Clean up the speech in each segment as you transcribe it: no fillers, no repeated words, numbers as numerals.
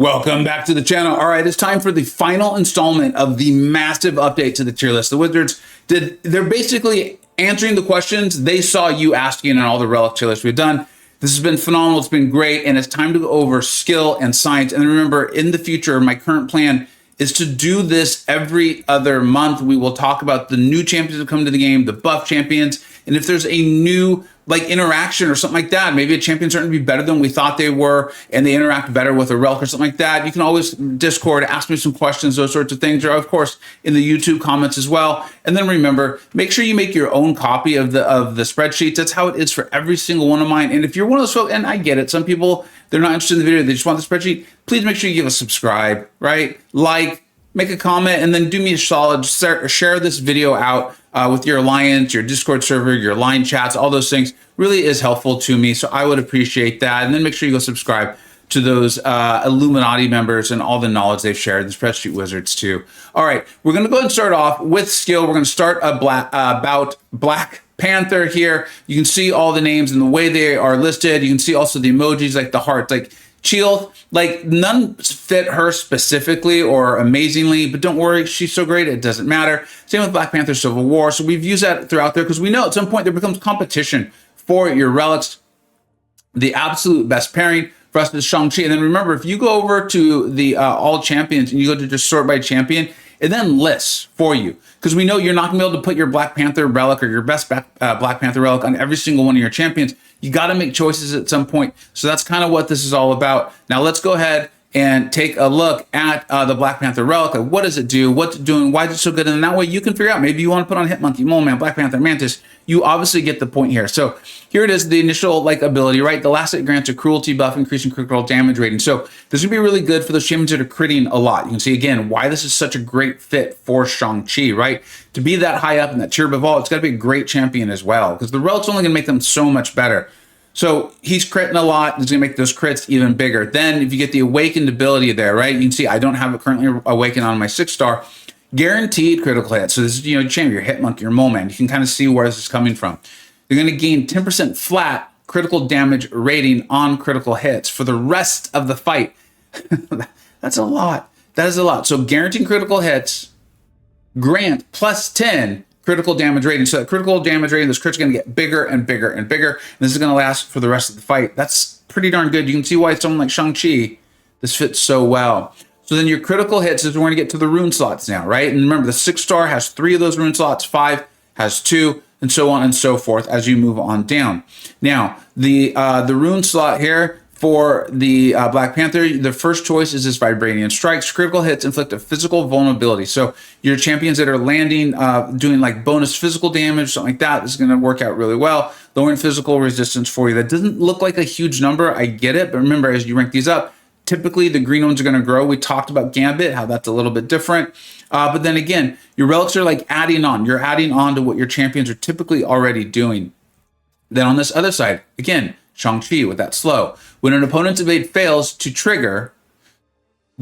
Welcome back to the channel. All right, it's time for the final installment of the massive update to the tier list. The Wizards they're basically answering the questions they saw you asking on all the relic tier lists we've done. This has been phenomenal. It's been great. And it's time to go over skill and science. And remember, in the future, my current plan is to do this every other month. We will talk about the new champions that come to the game, the buff champions. And if there's a new interaction or something like that, maybe a champion's starting to be better than we thought they were and they interact better with a relic or something like that, you can always Discord, ask me some questions, those sorts of things, or of course in the YouTube comments as well. And then remember, make sure you make your own copy of the spreadsheets. That's how it is for every single one of mine. And if you're one of those folks, and I get it, some people, they're not interested in the video, they just want the spreadsheet, please make sure you give a subscribe, right? Like, make a comment, and then do me a solid, share this video out with your alliance, your Discord server, your line chats, all those things really is helpful to me. So I would appreciate that. And then make sure you go subscribe to those Illuminati members and all the knowledge they've shared, the Spreadsheet Wizards too. All right, we're gonna go ahead and start off with skill. We're gonna start about Black Panther here. You can see all the names and the way they are listed. You can see also the emojis, like the hearts, like Shield, none fit her specifically or amazingly, but don't worry, she's so great, it doesn't matter. Same with Black Panther Civil War. So we've used that throughout there because we know at some point there becomes competition for your relics. The absolute best pairing for us is Shang-Chi. And then remember, if you go over to the all champions and you go to just sort by champion, it then lists for you, because we know you're not gonna be able to put your Black Panther relic or your best Black Panther relic on every single one of your champions. You got to make choices at some point. So that's kind of what this is all about. Now let's go ahead and take a look at the Black Panther relic. What does it do? What's it doing? Why is it so good? And that way you can figure out, maybe you want to put on Hitmonkey, Mole Man, Black Panther, Mantis. You obviously get the point here. So here it is, the initial ability, right? The last hit grants a cruelty buff, increasing critical damage rating. So this would be really good for those champions that are critting a lot. You can see again why this is such a great fit for Shang-Chi, right? To be that high up in that tier above all, it's got to be a great champion as well, because the relic's only going to make them so much better. So he's critting a lot. It's going to make those crits even bigger. Then if you get the awakened ability there, right? You can see I don't have it currently awakened on my 6-star. Guaranteed critical hit. So this is, champion, your Hitmonkey, your Mole Man. You can kind of see where this is coming from. You're going to gain 10% flat critical damage rating on critical hits for the rest of the fight. That's a lot. That is a lot. So guaranteed critical hits, grant plus 10 critical damage rating. So that critical damage rating, this crit's going to get bigger and bigger and bigger. And this is going to last for the rest of the fight. That's pretty darn good. You can see why someone like Shang-Chi, this fits so well. So then your critical hits is we're going to get to the rune slots now, right? And remember, the 6-star has 3 of those rune slots, 5 has 2, and so on and so forth as you move on down. Now, the rune slot here for the Black Panther, the first choice is this Vibranium Strikes. Critical hits inflict a physical vulnerability. So your champions that are landing, doing bonus physical damage, something like that, this is going to work out really well. Lowering physical resistance for you. That doesn't look like a huge number, I get it, but remember, as you rank these up, typically the green ones are going to grow. We talked about Gambit, how that's a little bit different. But then again, your relics are adding on. You're adding on to what your champions are typically already doing. Then on this other side, again, Shang-Chi with that slow. When an opponent's evade fails to trigger,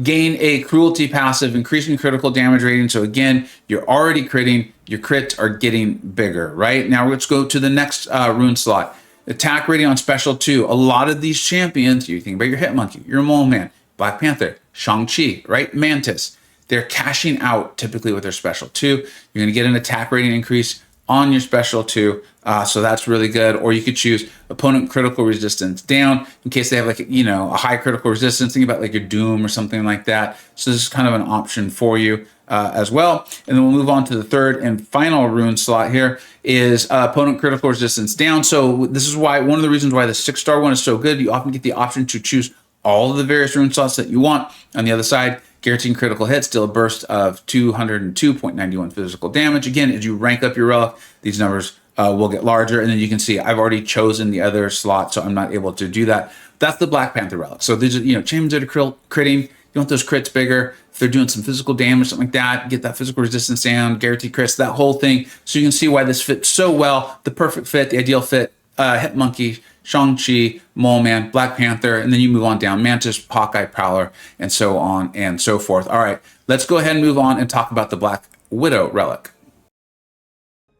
gain a cruelty passive, increasing critical damage rating. So again, you're already critting, your crits are getting bigger, right? Now let's go to the next rune slot. Attack rating on special 2. A lot of these champions, you think about your Hitmonkey, your Mole Man, Black Panther, Shang-Chi, right? Mantis. They're cashing out typically with their special 2. You're going to get an attack rating increase on your special 2, so that's really good. Or you could choose opponent critical resistance down in case they have a high critical resistance. Think about your Doom or something like that. So this is kind of an option for you as well. And then we'll move on to the third and final rune slot here is opponent critical resistance down. So this is why, one of the reasons why the 6-star one is so good. You often get the option to choose all of the various rune slots that you want. On the other side, guaranteeing critical hits, still a burst of 202.91 physical damage. Again, as you rank up your relic, these numbers will get larger. And then you can see I've already chosen the other slot, so I'm not able to do that. That's the Black Panther relic. So these are, champions that are critting. You want those crits bigger. If they're doing some physical damage, something like that, get that physical resistance down, guaranteed crits, that whole thing. So you can see why this fits so well. The perfect fit, the ideal fit, Hitmonkey, Shang-Chi, Mole Man, Black Panther, and then you move on down, Mantis, Hawkeye, Prowler, and so on and so forth. All right, let's go ahead and move on and talk about the Black Widow relic.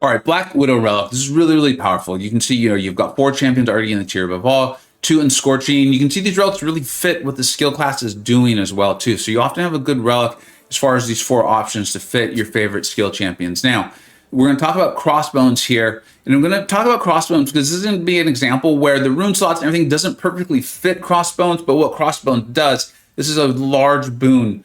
All right, Black Widow relic. This is really, really powerful. You can see, you've got 4 champions already in the tier above all. 2 in Scorching. You can see these relics really fit what the skill class is doing as well too. So you often have a good relic as far as these 4 options to fit your favorite skill champions. Now, we're going to talk about Crossbones here, and I'm going to talk about Crossbones because this is going to be an example where the rune slots and everything doesn't perfectly fit Crossbones, but what Crossbones does, this is a large boon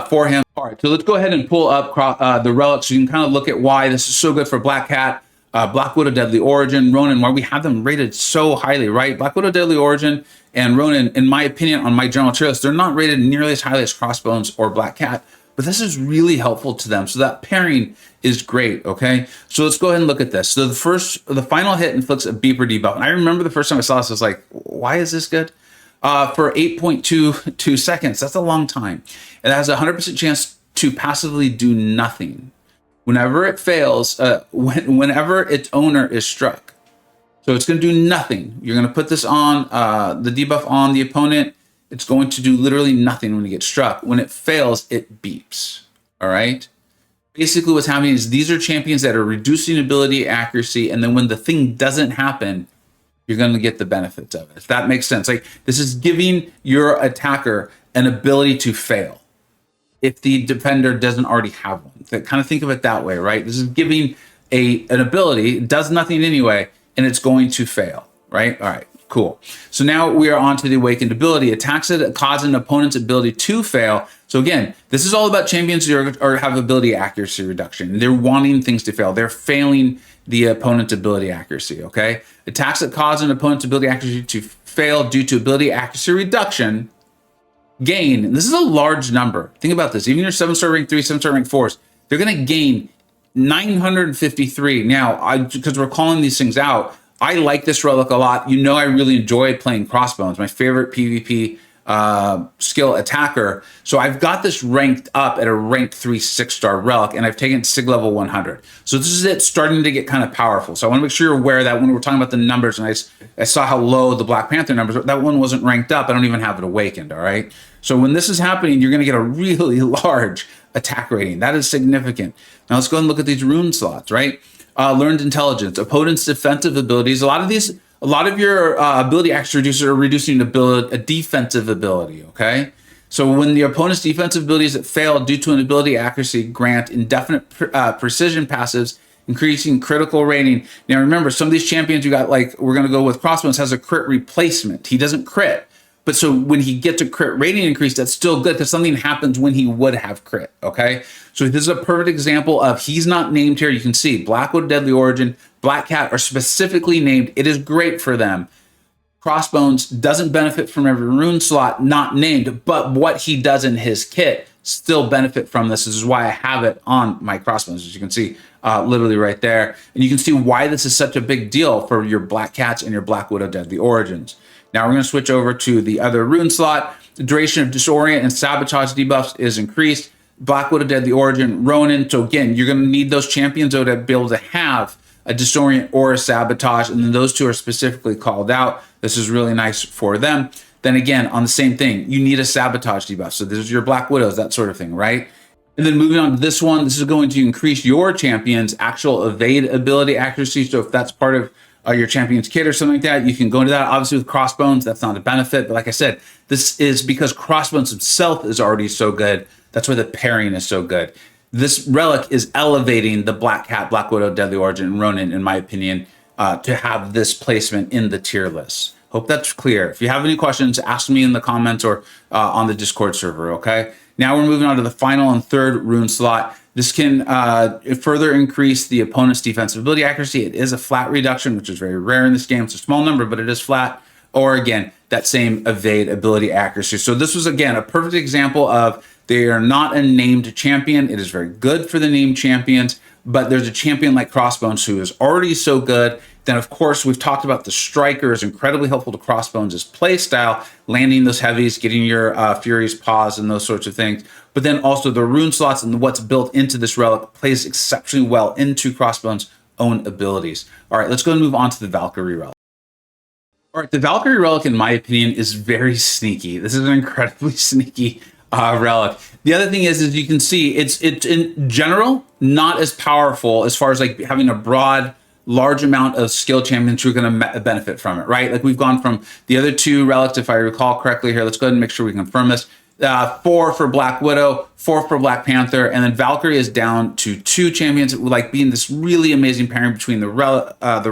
for him. All right, so let's go ahead and pull up the relics so you can kind of look at why this is so good for Black Cat, Black Widow Deadly Origin, Ronin, why we have them rated so highly, right? Black Widow Deadly Origin and Ronin, in my opinion, on my general tier list, they're not rated nearly as highly as Crossbones or Black Cat, but this is really helpful to them. So that pairing is great, okay? So let's go ahead and look at this. So the final hit inflicts a beeper debuff. And I remember the first time I saw this, I was like, why is this good? For 8.22 seconds, that's a long time. It has a 100% chance to passively do nothing. Whenever it fails, whenever its owner is struck. So it's going to do nothing. You're going to put this on, the debuff on the opponent. It's going to do literally nothing when it gets struck. When it fails, it beeps. All right? Basically what's happening is these are champions that are reducing ability accuracy, and then when the thing doesn't happen, you're going to get the benefits of it. If that makes sense. Like, this is giving your attacker an ability to fail if the defender doesn't already have one. So kind of think of it that way, right? This is giving an ability, it does nothing anyway, and it's going to fail, right? All right, cool. So now we are on to the Awakened ability. Attacks that cause an opponent's ability to fail. So again, this is all about champions who have ability accuracy reduction. They're wanting things to fail. They're failing the opponent's ability accuracy, okay? Attacks that cause an opponent's ability accuracy to fail due to ability accuracy reduction gain, and this is a large number. Think about this. Even your 7-star rank 3, 7-star rank 4s, they're going to gain 953. Now, because we're calling these things out, I like this relic a lot. You know, I really enjoy playing Crossbones, my favorite PvP skill attacker. So I've got this ranked up at a rank 3 6-star relic, and I've taken SIG level 100. So this is it starting to get kind of powerful. So I want to make sure you're aware that when we're talking about the numbers, and I saw how low the Black Panther numbers, that one wasn't ranked up. I don't even have it awakened, all right? So when this is happening, you're going to get a really large attack rating. That is significant. Now let's go and look at these rune slots, right? Learned Intelligence, opponent's defensive abilities. A lot of your ability accuracy reducers are reducing a defensive ability, okay? So when the opponent's defensive abilities that fail due to an ability accuracy grant indefinite precision passives, increasing critical rating. Now remember, some of these champions you got, like we're gonna go with Crossbones, has a crit replacement. He doesn't crit. But so when he gets a crit rating increase, that's still good because something happens when he would have crit, okay? So this is a perfect example of, he's not named here. You can see Black Widow Deadly Origin, Black Cat are specifically named. It is great for them. Crossbones doesn't benefit from every rune slot, not named, but what he does in his kit still benefit from this. This is why I have it on my Crossbones, as you can see, literally right there. And you can see why this is such a big deal for your Black Cats and your Black Widow Deadly Origins. Now we're going to switch over to the other rune slot. The duration of Disorient and Sabotage debuffs is increased. Black Widow Deadly Origin, Ronin. So again, you're going to need those champions though to be able to have a Disorient or a Sabotage, and then those two are specifically called out. This is really nice for them. Then again, on the same thing, you need a Sabotage debuff. So this is your Black Widows, that sort of thing, right? And then moving on to this one, this is going to increase your champion's actual evade ability accuracy. So if that's part of your champion's kit or something like that, you can go into that. Obviously with Crossbones, that's not a benefit. But like I said, this is because Crossbones himself is already so good. That's why the pairing is so good. This relic is elevating the Black Cat, Black Widow, Deadly Origin, and Ronin, in my opinion, to have this placement in the tier list. Hope that's clear. If you have any questions, ask me in the comments or on the Discord server, okay? Now we're moving on to the final and third rune slot. This can further increase the opponent's defensive ability accuracy. It is a flat reduction, which is very rare in this game. It's a small number, but it is flat. Or again, that same evade ability accuracy. So this was, again, a perfect example of they are not a named champion. It is very good for the named champions, but there's a champion like Crossbones who is already so good. Then, of course, we've talked about the Striker is incredibly helpful to Crossbones' play style, landing those heavies, getting your Fury's Paws and those sorts of things. But then also the rune slots and what's built into this relic plays exceptionally well into Crossbones' own abilities. All right, let's go and move on to the Valkyrie Relic. All right, the Valkyrie Relic, in my opinion, is very sneaky. This is an incredibly sneaky relic. The other thing is you can see it's in general not as powerful as far as like having a broad large amount of skill champions who are going to benefit from it, right? Like we've gone from the other 2 relics, if I recall correctly here. Let's go ahead and make sure we confirm this. 4 for Black Widow, 4 for Black Panther, and then Valkyrie is down to 2 champions, like being this really amazing pairing between the relic, and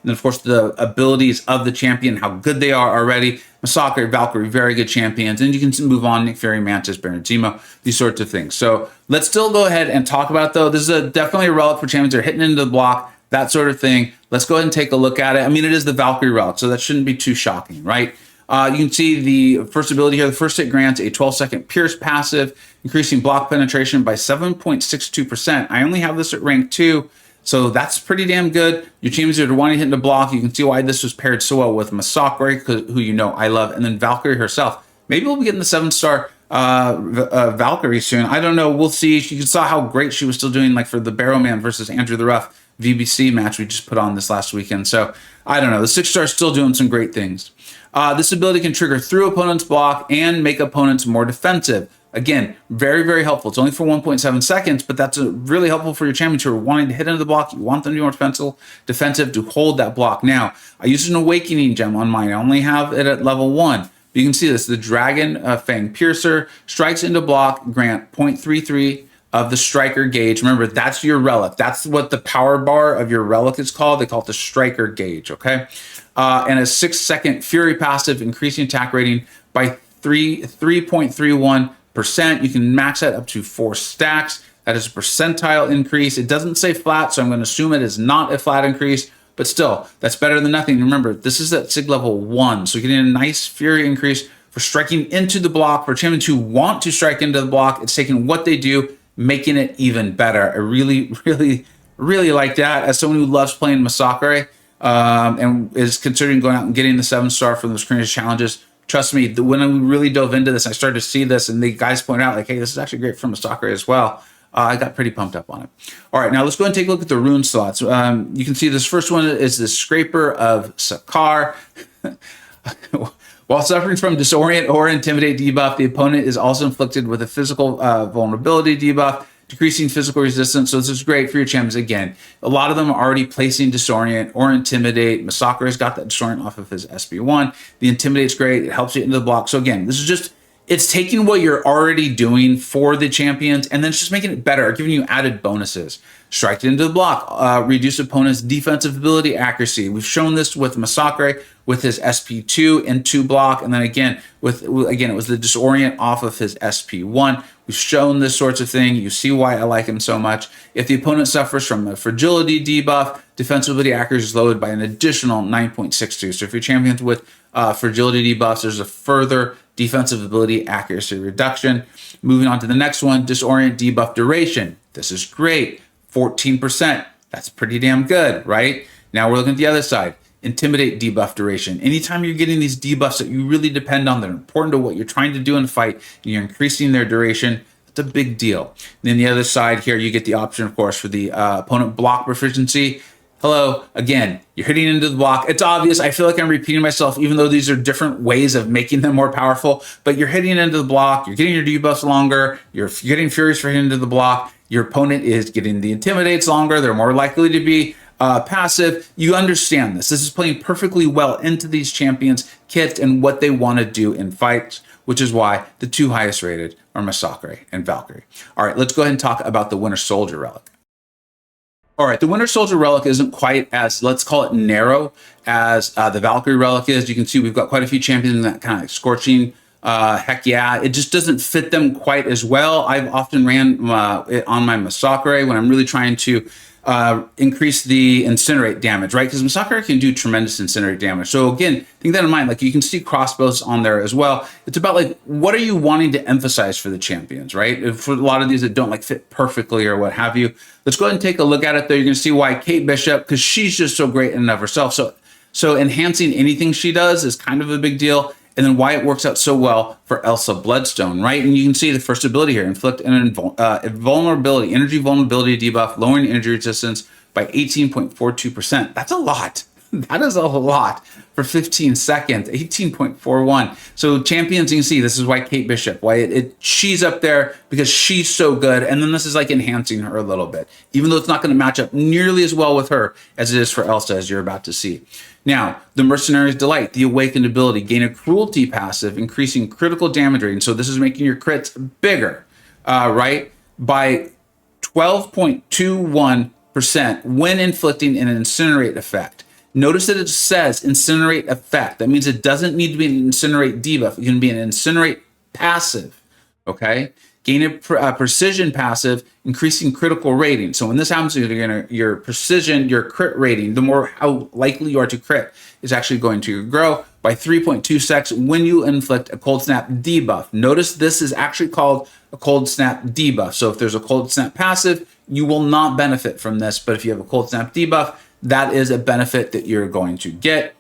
then of course the abilities of the champion, how good they are already. MCoC, Valkyrie, very good champions, and you can move on. Nick Fury, Mantis, Baron Zemo, these sorts of things. So let's still go ahead and talk about it, though. This is definitely a relic for champions. They're hitting into the block, that sort of thing. Let's go ahead and take a look at it. I mean, it is the Valkyrie relic, so that shouldn't be too shocking, right? You can see the first ability here. The first hit grants a 12-second pierce passive, increasing block penetration by 7.62%. I only have this at rank 2, so that's pretty damn good. Your teams are wanting to hit into block. You can see why this was paired so well with MCoC, who you know I love, and then Valkyrie herself. Maybe we'll be getting the 7-star Valkyrie soon. I don't know. We'll see. You saw how great she was still doing, like for the Barrowman versus Andrew the Rough VBC match we just put on this last weekend. So I don't know. The 6-star is still doing some great things. This ability can trigger through opponent's block and make opponents more defensive. Again, very, very helpful. It's only for 1.7 seconds, but that's really helpful for your champions who are wanting to hit into the block. You want them to be more defensive to hold that block. Now, I use an Awakening gem on mine. I only have it at level 1. But you can see this. The Dragon Fang Piercer strikes into block, grant 0.33 of the striker gauge. Remember, that's your relic. That's what the power bar of your relic is called. They call it the striker gauge, okay? And a 6-second Fury passive, increasing attack rating by 3.31%. You can max that up to 4 stacks. That is a percentile increase. It doesn't say flat, so I'm going to assume it is not a flat increase, but still, that's better than nothing. Remember, this is at SIG level 1, so you're getting a nice Fury increase for striking into the block. For champions who want to strike into the block, it's taking what they do, making it even better. I really, really, really like that. As someone who loves playing MCoC, and is considering going out and getting the 7-star from those Korean challenges, trust me, when I really dove into this, I started to see this, and the guys point out, like, hey, this is actually great for MCoC as well. I got pretty pumped up on it. All right, now let's go ahead and take a look at the rune slots. You can see this first one is the Scraper of Sakar. While suffering from Disorient or Intimidate debuff, the opponent is also inflicted with a physical vulnerability debuff, decreasing physical resistance. So this is great for your champions. Again, a lot of them are already placing Disorient or Intimidate. MCoC has got that Disorient off of his SB1. The Intimidate's great. It helps you into the block. So again, this is just, it's taking what you're already doing for the champions and then it's just making it better, giving you added bonuses. Strike into the block, reduce opponent's defensive ability accuracy. We've shown this with MCoC with his SP2 into block, and then again it was the Disorient off of his SP1. We've shown this sorts of thing. You see why I like him so much. If the opponent suffers from a fragility debuff, defensive ability accuracy is lowered by an additional 9.62. So if you're champions with fragility debuffs, there's a further defensive ability accuracy reduction. Moving on to the next one, Disorient debuff duration. This is great. 14%. That's pretty damn good, right? Now we're looking at the other side. Intimidate debuff duration. Anytime you're getting these debuffs that you really depend on, they're important to what you're trying to do in a fight, and you're increasing their duration, it's a big deal. And then the other side here, you get the option, of course, for the opponent block proficiency. Hello, again, you're hitting into the block. It's obvious. I feel like I'm repeating myself, even though these are different ways of making them more powerful, but you're hitting into the block, you're getting your debuffs longer, you're getting Furies for hitting into the block, your opponent is getting the Intimidates longer, they're more likely to be passive. You understand this. This is playing perfectly well into these champions' kits and what they want to do in fights, which is why the 2 highest rated are MCoC and Valkyrie. All right, let's go ahead and talk about the Winter Soldier Relic. All right, the Winter Soldier Relic isn't quite as, let's call it narrow, as the Valkyrie Relic is. You can see we've got quite a few champions in that kind of scorching. Heck yeah, it just doesn't fit them quite as well. I've often ran it on my MCoC when I'm really trying to increase the incinerate damage, right? Because MCoC can do tremendous incinerate damage. So again, think that in mind. Like you can see crossbows on there as well. It's about like, what are you wanting to emphasize for the champions, right? For a lot of these that don't like fit perfectly or what have you. Let's go ahead and take a look at it there. You're going to see why Kate Bishop, because she's just so great in and of herself. So enhancing anything she does is kind of a big deal. And then why it works out so well for Elsa Bloodstone, right? And you can see the first ability here, inflict an vulnerability, energy vulnerability debuff, lowering energy resistance by 18.42%. That's a lot. That is a lot for 15 seconds, 18.41. So champions, you can see this is why Kate Bishop, why she's up there, because she's so good. And then this is like enhancing her a little bit, even though it's not going to match up nearly as well with her as it is for Elsa, as you're about to see. Now, the Mercenary's Delight, the Awakened ability, gain a cruelty passive, increasing critical damage rating. So this is making your crits bigger, right? By 12.21% when inflicting an incinerate effect. Notice that it says incinerate effect. That means it doesn't need to be an incinerate debuff. It can be an incinerate passive, okay? Gain a precision passive, increasing critical rating. So when this happens, your precision, your crit rating, the more how likely you are to crit, is actually going to grow by 3.2 seconds when you inflict a cold snap debuff. Notice this is actually called a cold snap debuff. So if there's a cold snap passive, you will not benefit from this. But if you have a cold snap debuff, that is a benefit that you're going to get.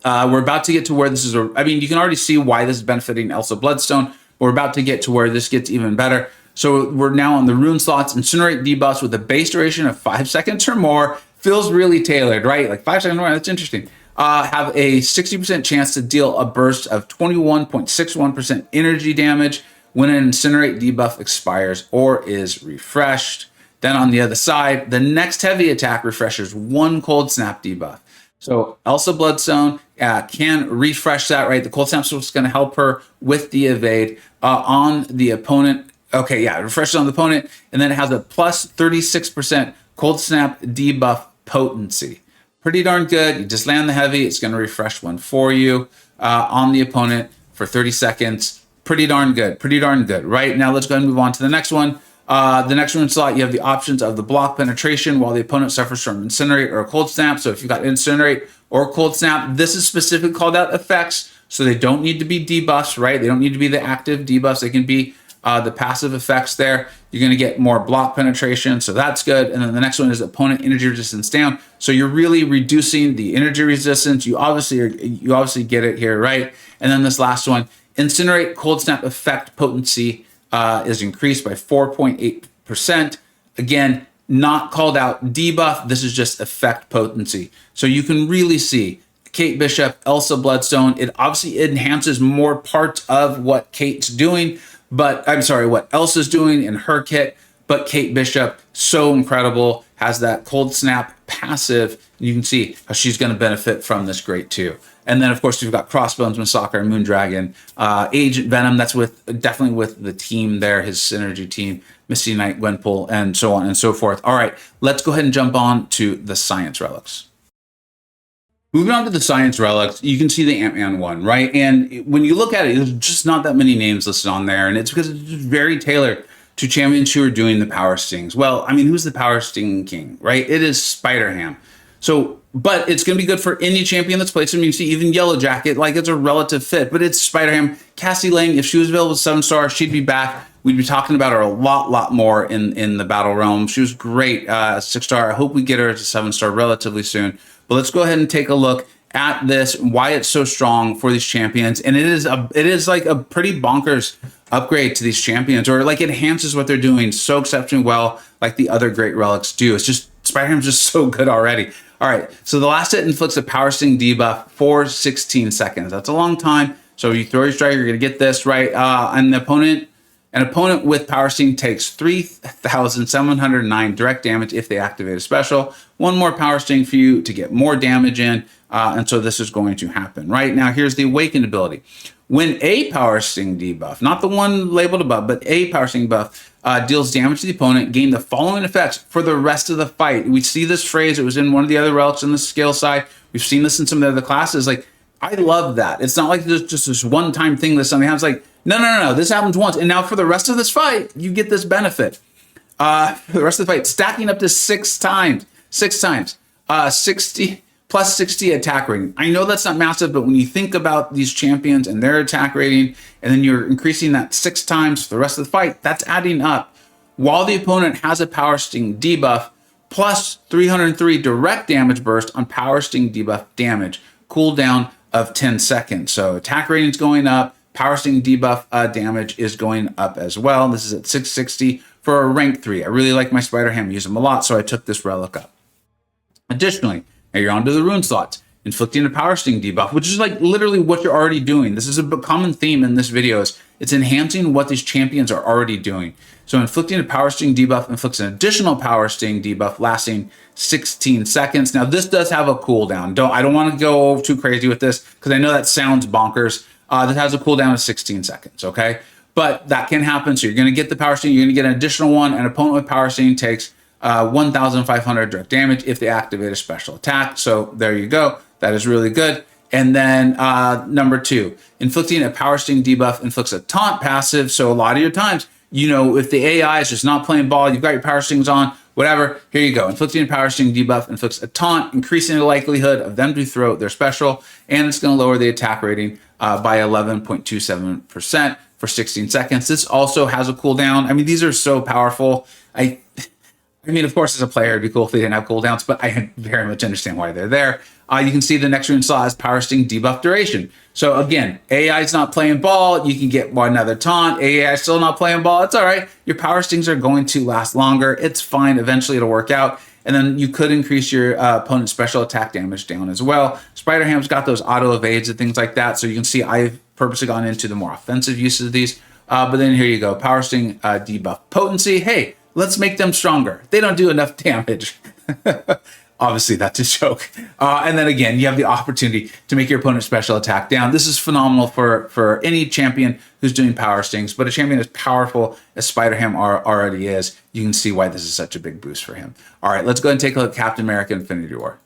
We're about to get to where this is, I mean, you can already see why this is benefiting Elsa Bloodstone. We're about to get to where this gets even better. So we're now on the rune slots. Incinerate debuffs with a base duration of 5 seconds or more. Feels really tailored, right? Like 5 seconds or more, that's interesting. Have a 60% chance to deal a burst of 21.61% energy damage when an incinerate debuff expires or is refreshed. Then on the other side, the next heavy attack refreshes 1 cold snap debuff. So Elsa Bloodstone can refresh that, right? The cold snap is going to help her with the evade on the opponent. Okay, yeah, refreshes on the opponent, and then it has a plus 36% cold snap debuff potency. Pretty darn good. You just land the heavy, it's going to refresh 1 for you on the opponent for 30 seconds. Pretty darn good. Pretty darn good, right? Now let's go ahead and move on to the next one. The next rune slot, you have the options of the block penetration while the opponent suffers from incinerate or a cold snap. So if you've got incinerate or cold snap, this is specifically called out effects. So they don't need to be debuffs, right? They don't need to be the active debuffs. They can be the passive effects there. You're going to get more block penetration. So that's good. And then the next one is opponent energy resistance down. So you're really reducing the energy resistance. You obviously get it here, right? And then this last one, incinerate cold snap effect potency is increased by 4.8%. Again, not called out debuff. This is just effect potency. So you can really see Kate Bishop, Elsa Bloodstone. It obviously enhances more parts of what Kate's doing, but I'm sorry, what Elsa's doing in her kit. But Kate Bishop, so incredible, has that cold snap passive. You can see how she's going to benefit from this great too. And then, of course, you've got Crossbones, Massacre, Moondragon, Agent Venom. That's definitely with the team there, his synergy team, Misty Knight, Gwenpool, and so on and so forth. All right, let's go ahead and jump on to the Science Relics. Moving on to the Science Relics, you can see the Ant-Man one, right? And when you look at it, there's just not that many names listed on there. And it's because it's just very tailored to champions who are doing the Power Stings. Well, I mean, who's the Power Sting King, right? It is Spider-Ham. So, but it's going to be good for any champion that's played some. You see, even Yellow Jacket, like it's a relative fit, but it's Spider-Ham. Cassie Lang, if she was available 7-star, she'd be back. We'd be talking about her a lot more in the Battle Realm. She was great, 6-star. I hope we get her to 7-star relatively soon. But let's go ahead and take a look at this, why it's so strong for these champions. And it is like a pretty bonkers upgrade to these champions, or like enhances what they're doing so exceptionally well, like the other great relics do. It's just, Spider-Ham's just so good already. All right, so the last hit inflicts a Power Sting debuff for 16 seconds. That's a long time. So you throw your strike, you're gonna get this, right? And an opponent with Power Sting takes 3,709 direct damage if they activate a special. 1 more Power Sting for you to get more damage in. And so this is going to happen, right? Now here's the Awakened ability. When a Power Sting debuff, not the one labeled above, but a Power Sting buff, deals damage to the opponent, gain the following effects for the rest of the fight. We see this phrase, it was in one of the other relics on the skill side. We've seen this in some of the other classes. Like, I love that. It's not like there's just this one-time thing that something happens. Like, no, this happens once. And now for the rest of this fight, you get this benefit. For the rest of the fight, stacking up to 6 times. 60 plus 60 attack rating. I know that's not massive, but when you think about these champions and their attack rating, and then you're increasing that 6 times for the rest of the fight, that's adding up. While the opponent has a Power Sting debuff, plus 303 direct damage burst on Power Sting debuff damage, cooldown of 10 seconds. So attack rating is going up, Power Sting debuff damage is going up as well. This is at 660 for a rank 3. I really like my Spider-Ham, use them a lot, so I took this relic up. Additionally, Now you're onto the rune slots. Inflicting a power sting debuff, which is like literally what you're already doing. This is a common theme in this video, is it's enhancing what these champions are already doing. So inflicting a power sting debuff inflicts an additional power sting debuff lasting 16 seconds. Now this does have a cooldown. I don't want to go too crazy with this because I know that sounds bonkers. That has a cooldown of 16 seconds, okay? But that can happen. So you're going to get the power sting, you're going to get an additional one. An opponent with power sting takes 1,500 direct damage if they activate a special attack. So there you go. That is really good. And then number 2, inflicting a power sting debuff inflicts a taunt passive. So a lot of your times, you know, if the AI is just not playing ball, you've got your power stings on, whatever, here you go. Inflicting a power sting debuff inflicts a taunt, increasing the likelihood of them to throw their special, and it's going to lower the attack rating by 11.27% for 16 seconds. This also has a cooldown. I mean, these are so powerful. I mean, of course, as a player, it'd be cool if they didn't have cooldowns, but I very much understand why they're there. You can see the next rune slot is power sting debuff duration. So again, AI is not playing ball. You can get another taunt. AI is still not playing ball. It's all right. Your power stings are going to last longer. It's fine. Eventually, it'll work out. And then you could increase your opponent's special attack damage down as well. Spider-Ham's got those auto evades and things like that. So you can see I've purposely gone into the more offensive uses of these. But then here you go. Power sting debuff potency. Hey, let's make them stronger. They don't do enough damage. Obviously, that's a joke. And then again, you have the opportunity to make your opponent's special attack down. This is phenomenal for any champion who's doing power stings, but a champion as powerful as Spider-Ham already is, you can see why this is such a big boost for him. All right, let's go ahead and take a look at Captain America Infinity War.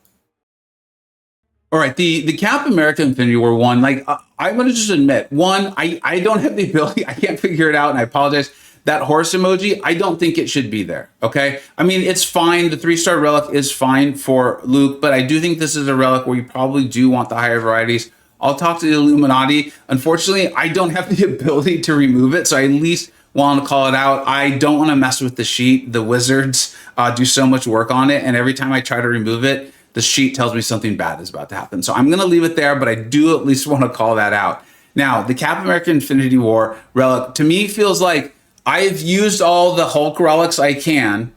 All right, the Captain America Infinity War one, like I'm going to just admit, one, I don't have the ability, I can't figure it out, and I apologize. That horse emoji, I don't think it should be there, okay? I mean, it's fine. The 3-star relic is fine for Luke, but I do think this is a relic where you probably do want the higher varieties. I'll talk to the Illuminati. Unfortunately, I don't have the ability to remove it, so I at least want to call it out. I don't want to mess with the sheet. The wizards do so much work on it, and every time I try to remove it, the sheet tells me something bad is about to happen. So I'm going to leave it there, but I do at least want to call that out. Now, the Captain America Infinity War relic, to me, feels like I've used all the Hulk relics I can,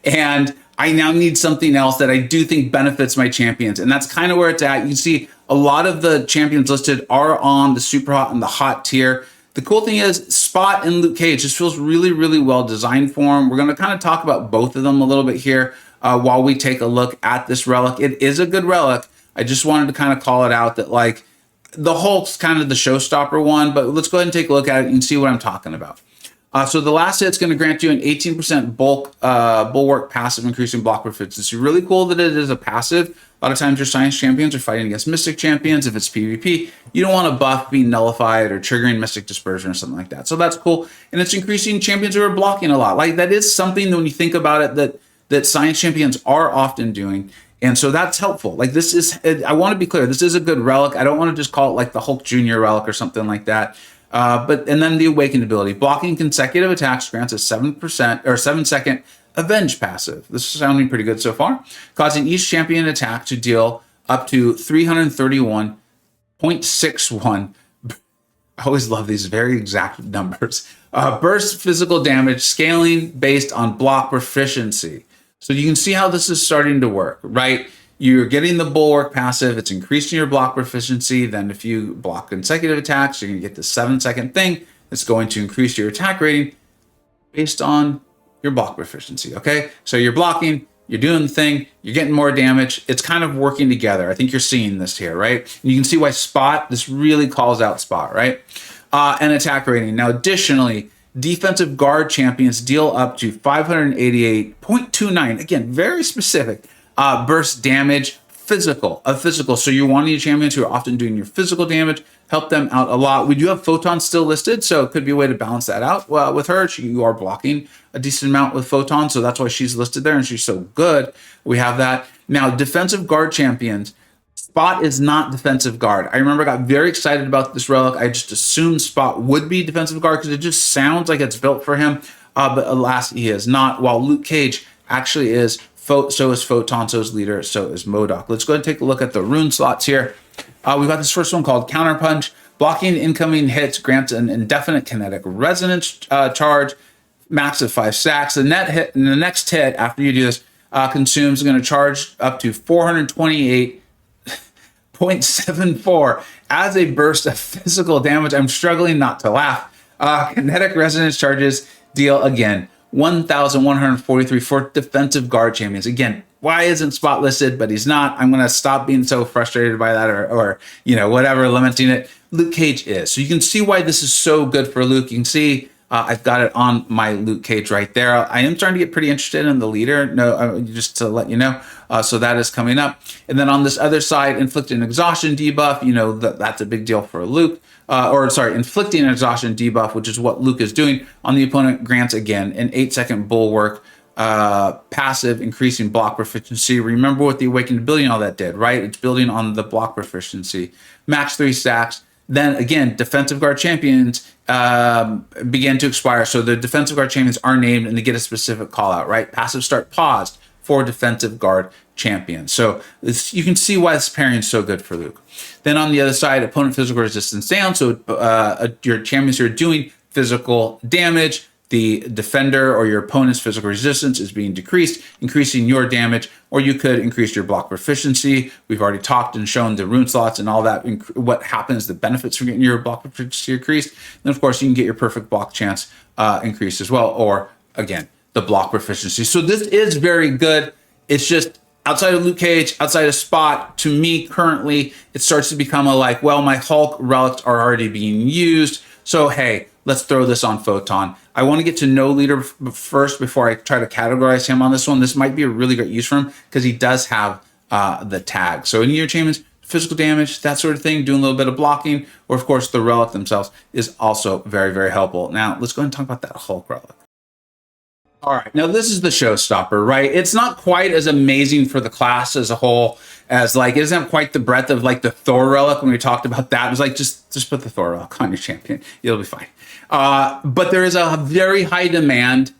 and I now need something else that I do think benefits my champions. And that's kind of where it's at. You can see a lot of the champions listed are on the super hot and the hot tier. The cool thing is Spot and Luke Cage just feels really, really well designed for them. We're going to kind of talk about both of them a little bit here while we take a look at this relic. It is a good relic. I just wanted to kind of call it out that like the Hulk's kind of the showstopper one, but let's go ahead and take a look at it and see what I'm talking about. So the last hit's going to grant you an 18% bulwark passive, increasing block proficiency. It's really cool that it is a passive. A lot of times your science champions are fighting against mystic champions. If it's PvP, you don't want a buff being nullified or triggering mystic dispersion or something like that. So that's cool. And it's increasing champions who are blocking a lot. Like that is something that when you think about it that science champions are often doing. And so that's helpful. Like this is, I want to be clear, this is a good relic. I don't want to just call it like the Hulk Jr. relic or something like that. And then the Awakened ability. Blocking consecutive attacks grants a 7% or 7-second Avenge passive. This is sounding pretty good so far. Causing each champion attack to deal up to 331.61. I always love these very exact numbers. Burst physical damage scaling based on block proficiency. So you can see how this is starting to work, right? You're getting the bulwark passive. It's increasing your block proficiency. Then if you block consecutive attacks, you're going to get the 7-second thing. It's going to increase your attack rating based on your block proficiency, okay? So you're blocking, you're doing the thing, you're getting more damage. It's kind of working together. I think you're seeing this here, right? And you can see why Spot, this really calls out Spot, right? And attack rating. Now, additionally, defensive guard champions deal up to 588.29. Again, very specific. Burst damage, physical. So you're wanting your champions who are often doing your physical damage, help them out a lot. We do have Photon still listed, so it could be a way to balance that out. Well, with her, you are blocking a decent amount with Photon, so that's why she's listed there, and she's so good. We have that. Now, defensive guard champions, Spot is not defensive guard. I remember I got very excited about this relic. I just assumed Spot would be defensive guard because it just sounds like it's built for him, but alas, he is not, while Luke Cage actually is. So is Photon, so is Leader, so is MCoC. Let's go ahead and take a look at the rune slots here. We've got this first one called Counterpunch. Blocking incoming hits grants an indefinite kinetic resonance charge, max of 5 stacks. The next hit after you do this consumes is going to charge up to 428.74 as a burst of physical damage. I'm struggling not to laugh. Kinetic resonance charges deal again 1,143 for defensive guard champions. Again, why isn't Spot listed? But he's not. I'm going to stop being so frustrated by that, or whatever, lamenting it. Luke Cage is. So you can see why this is so good for Luke. You can see I've got it on my Luke Cage right there. I am starting to get pretty interested in the leader. No, just to let you know. So that is coming up. And then on this other side, inflicting exhaustion debuff. That's a big deal for Luke. Inflicting an exhaustion debuff, which is what Luke is doing on the opponent, grants again an 8-second bulwark passive, increasing block proficiency. Remember what the awakened ability and all that did, right? It's building on the block proficiency. Max 3 stacks. Then again, defensive guard champions begin to expire. So the defensive guard champions are named and they get a specific call out, right? Passive start paused for defensive guard champions. So you can see why this pairing is so good for Luke. Then on the other side, opponent physical resistance down. So your champions who are doing physical damage, the defender or your opponent's physical resistance is being decreased, increasing your damage, or you could increase your block proficiency. We've already talked and shown the rune slots and all that, what happens, the benefits from getting your block proficiency increased. And of course, you can get your perfect block chance increased as well, or again, the block proficiency. So this is very good. It's just outside of Luke Cage, outside of Spot, to me currently, it starts to become my Hulk relics are already being used. So hey, let's throw this on Photon. I want to get to know leader first before I try to categorize him on this one. This might be a really great use for him because he does have the tag. So in your champions, physical damage, that sort of thing, doing a little bit of blocking, or of course the relic themselves is also very, very helpful. Now let's go ahead and talk about that Hulk relic. All right, now this is the showstopper, right? It's not quite as amazing for the class as a whole as it doesn't have quite the breadth of the Thor relic when we talked about that. It was just put the Thor relic on your champion, it'll be fine. But there is a very high demand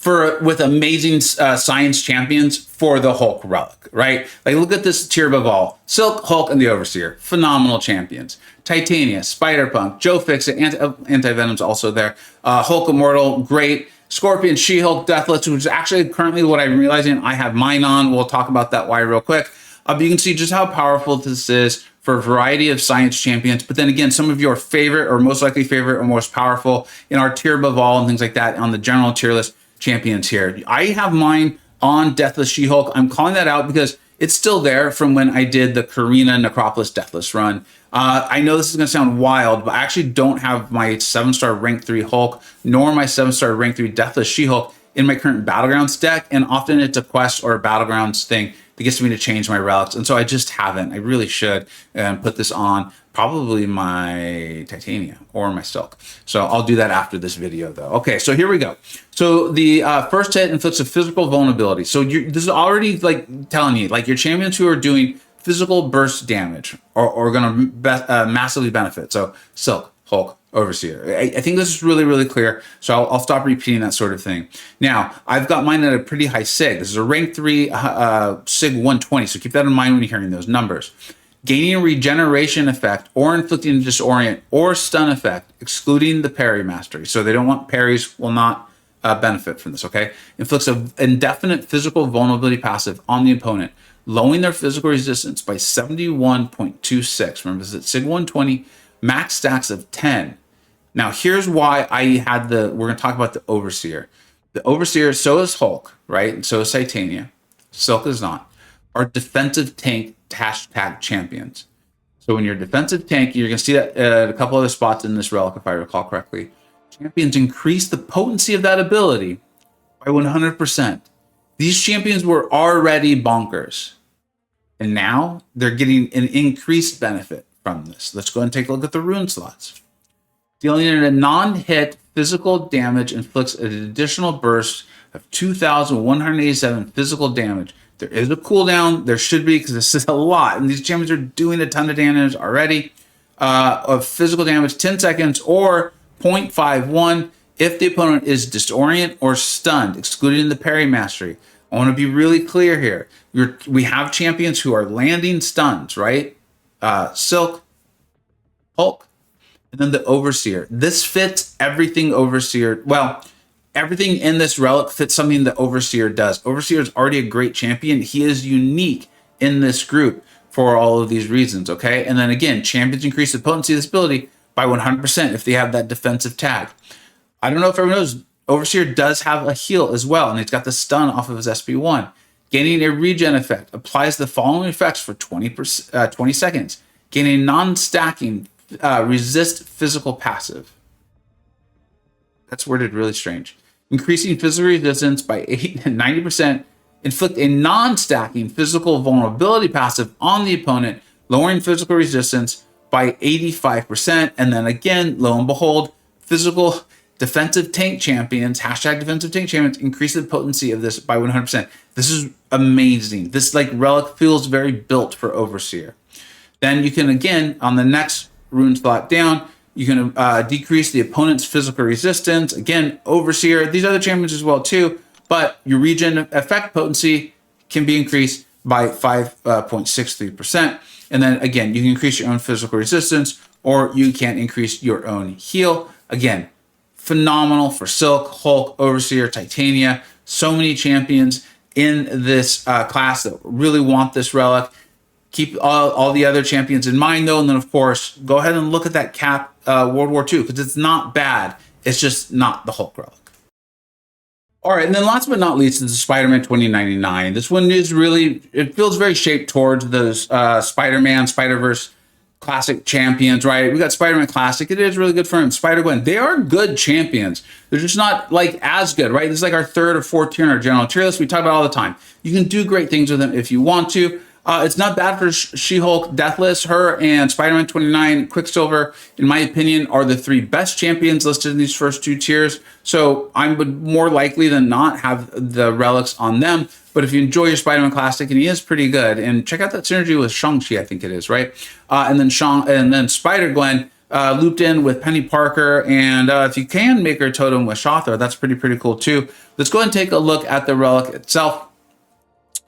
with amazing science champions for the Hulk relic, right? Look at this tier above all: Silk, Hulk, and the Overseer, phenomenal champions. Titania, Spider-Punk, Joe Fixit, Anti-Venom's also there. Hulk Immortal, great. Scorpion, She-Hulk, Deathless, which is actually currently what I'm realizing I have mine on. We'll talk about that why real quick. But you can see just how powerful this is for a variety of science champions. But then again, some of your favorite or most likely favorite or most powerful in our tier above all and things like that on the general tier list champions here. I have mine on Deathless She-Hulk. I'm calling that out because it's still there from when I did the Karina Necropolis Deathless run. I know this is going to sound wild, but I actually don't have my 7-star rank 3 Hulk nor my 7-star rank 3 Deathless She-Hulk in my current Battlegrounds deck. And often it's a quest or a Battlegrounds thing that gets me to change my relics. And so I just haven't. I really should put this on probably my Titania or my Silk. So I'll do that after this video though. Okay, so here we go. So the first hit inflicts a physical vulnerability. So this is already telling you, your champions who are doing physical burst damage are going to massively benefit. So Silk, Hulk, Overseer. I think this is really, really clear. So I'll stop repeating that sort of thing. Now, I've got mine at a pretty high SIG. This is a rank 3 SIG 120. So keep that in mind when you're hearing those numbers. Gaining a regeneration effect or inflicting a disorient or stun effect, excluding the parry mastery. So they don't want parries, will not benefit from this, okay? Inflicts an indefinite physical vulnerability passive on the opponent, lowering their physical resistance by 71.26. Remember, this is at SIG 120, max stacks of 10. Now, here's why I had we're going to talk about the Overseer. The Overseer, so is Hulk, right? And so is Titania. Silk is not. Are defensive tank hashtag champions. So when you're a defensive tank, you're going to see that at a couple other spots in this relic, if I recall correctly. Champions increase the potency of that ability by 100%. These champions were already bonkers. And now they're getting an increased benefit from this. Let's go and take a look at the rune slots. Dealing in a non-hit physical damage inflicts an additional burst of 2,187 physical damage. There is a cooldown. There should be, because this is a lot. And these champions are doing a ton of damage already. Of physical damage, 10 seconds or 0.51 if the opponent is disorient or stunned, excluding the parry mastery. I want to be really clear here. We have champions who are landing stuns, right? Silk, Hulk, and then the Overseer. This fits everything Overseer. Well, everything in this relic fits something that Overseer does. Overseer is already a great champion. He is unique in this group for all of these reasons, okay? And then again, champions increase the potency of this ability by 100% if they have that defensive tag. I don't know if everyone knows, Overseer does have a heal as well, and he's got the stun off of his SP1. Gaining a regen effect applies the following effects for 20 seconds. Gaining non-stacking resist physical passive. That's worded really strange. Increasing physical resistance by 90%. Inflict a non-stacking physical vulnerability passive on the opponent, lowering physical resistance by 85%. And then again, lo and behold, physical defensive tank champions, hashtag defensive tank champions, increase the potency of this by 100%. This is amazing. This like relic feels very built for Overseer. Then you can, again, on the next rune slot down, you can decrease the opponent's physical resistance. Again, Overseer, these other champions as well too, but your regen effect potency can be increased by 5.63%. And then again, you can increase your own physical resistance, or you can increase your own heal. Again, phenomenal for Silk, Hulk, Overseer, Titania. So many champions in this class that really want this relic. Keep all the other champions in mind, though, and then, of course, go ahead and look at that Cap World War II, because it's not bad. It's just not the Hulk relic. All right, and then last but not least is the Spider-Man 2099. This one is really, it feels very shaped towards those Spider-Man, Spider-Verse classic champions, right? We got Spider-Man Classic. It is really good for him. Spider-Gwen, they are good champions. They're just not like as good, right? This is like our third or fourth tier in our general tier list. We talk about all the time. You can do great things with them if you want to. It's not bad for She-Hulk, Deathless. Her and Spider-Man 29, Quicksilver, in my opinion, are the three best champions listed in these first two tiers. So I would more likely than not have the relics on them. But if you enjoy your Spider-Man Classic, and he is pretty good, and check out that synergy with Shang-Chi, I think it is, right? And then Spider-Gwen looped in with Penny Parker, and if you can make her totem with Shothar, that's pretty cool too. Let's go ahead and take a look at the relic itself.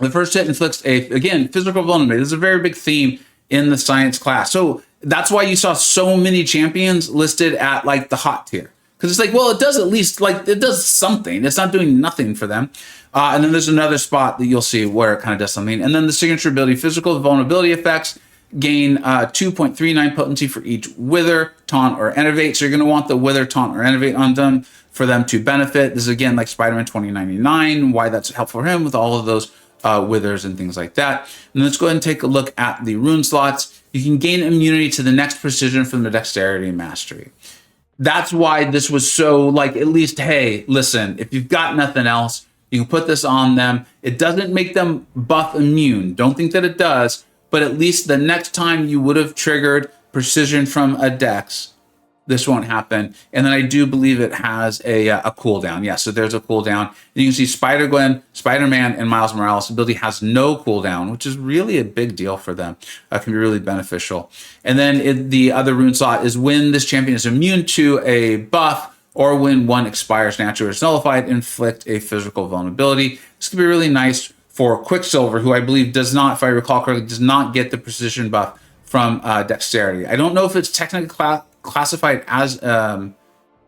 The first hit inflicts again, physical vulnerability. This is a very big theme in the science class. So that's why you saw so many champions listed at like the hot tier. Because it's like, well, it does at least, like, it does something. It's not doing nothing for them. And then there's another spot that you'll see where it kind of does something. And then the signature ability, physical vulnerability effects, gain 2.39 potency for each Wither, Taunt, or Enervate. So you're going to want the Wither, Taunt, or Enervate on them for them to benefit. This is, again, like Spider-Man 2099, why that's helpful for him with all of those withers and things like that. And let's go ahead and take a look at the rune slots. You can gain immunity to the next precision from the dexterity and mastery. That's why this was so like, at least, hey, listen, if you've got nothing else, you can put this on them. It doesn't make them buff immune. Don't think that it does, but at least the next time you would have triggered precision from a dex, this won't happen. And then I do believe it has a cooldown. Yeah, so there's a cooldown. And you can see Spider-Gwen, Spider-Man, and Miles Morales' ability has no cooldown, which is really a big deal for them. Can be really beneficial. And then the other rune slot is when this champion is immune to a buff, or when one expires naturally or is nullified, inflict a physical vulnerability. This could be really nice for Quicksilver, who I believe does not, if I recall correctly, does not get the precision buff from dexterity. I don't know if it's technically classified as an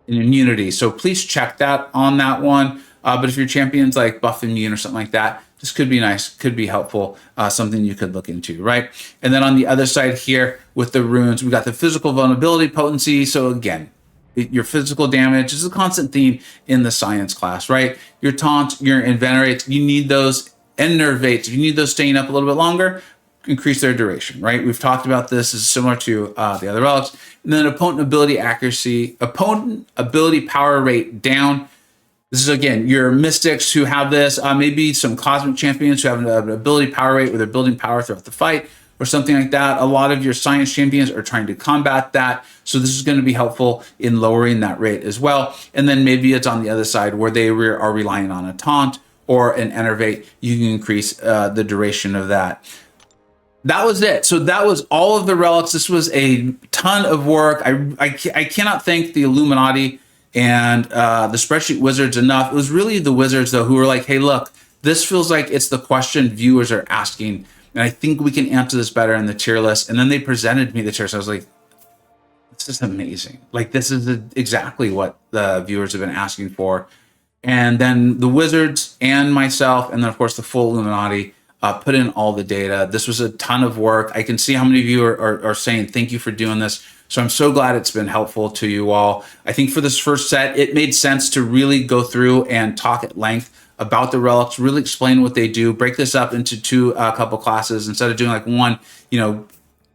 immunity, so please check that on that one. But if your champion's like buff immune or something like that, this could be nice, could be helpful, something you could look into, right? And then on the other side here with the runes, we got the physical vulnerability potency. So again, your physical damage is a constant theme in the science class, right? Your taunt, your invenerates, you need those enervates. If you need those staying up a little bit longer, increase their duration, right? We've talked about this. This is similar to the other relics. And then opponent ability accuracy, opponent ability power rate down. This is, again, your mystics who have this, maybe some cosmic champions who have an ability power rate where they're building power throughout the fight or something like that. A lot of your science champions are trying to combat that. So this is going to be helpful in lowering that rate as well. And then maybe it's on the other side where they are relying on a taunt or an enervate. You can increase the duration of that. That was it. So that was all of the relics. This was a ton of work. I cannot thank the Illuminati and the spreadsheet wizards enough. It was really the wizards, though, who were like, hey, look, this feels like it's the question viewers are asking, and I think we can answer this better in the tier list. And then they presented me the tier list. I was like, this is amazing. Like, this is exactly what the viewers have been asking for. and then the Wizards and myself, and then of course the full Illuminati put in all the data. This was a ton of work. I can see how many of you are saying thank you for doing this. So I'm so glad it's been helpful to you all. I think for this first set, it made sense to really go through and talk at length about the relics, really explain what they do, break this up into a couple classes instead of doing like one,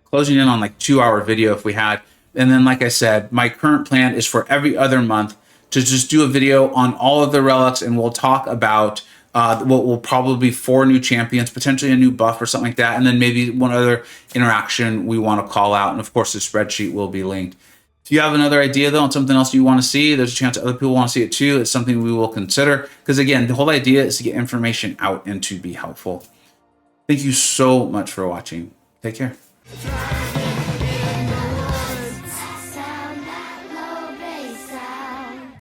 closing in on like 2-hour video if we had. And then, like I said, my current plan is for every other month to just do a video on all of the relics, and we'll talk about what will probably be 4 new champions, potentially a new buff or something like that, and then maybe one other interaction we want to call out. And of course, the spreadsheet will be linked. If you have another idea though on something else you want to see, there's a chance other people want to see it too. It's something we will consider, because again, the whole idea is to get information out and to be helpful. Thank you so much for watching. Take care.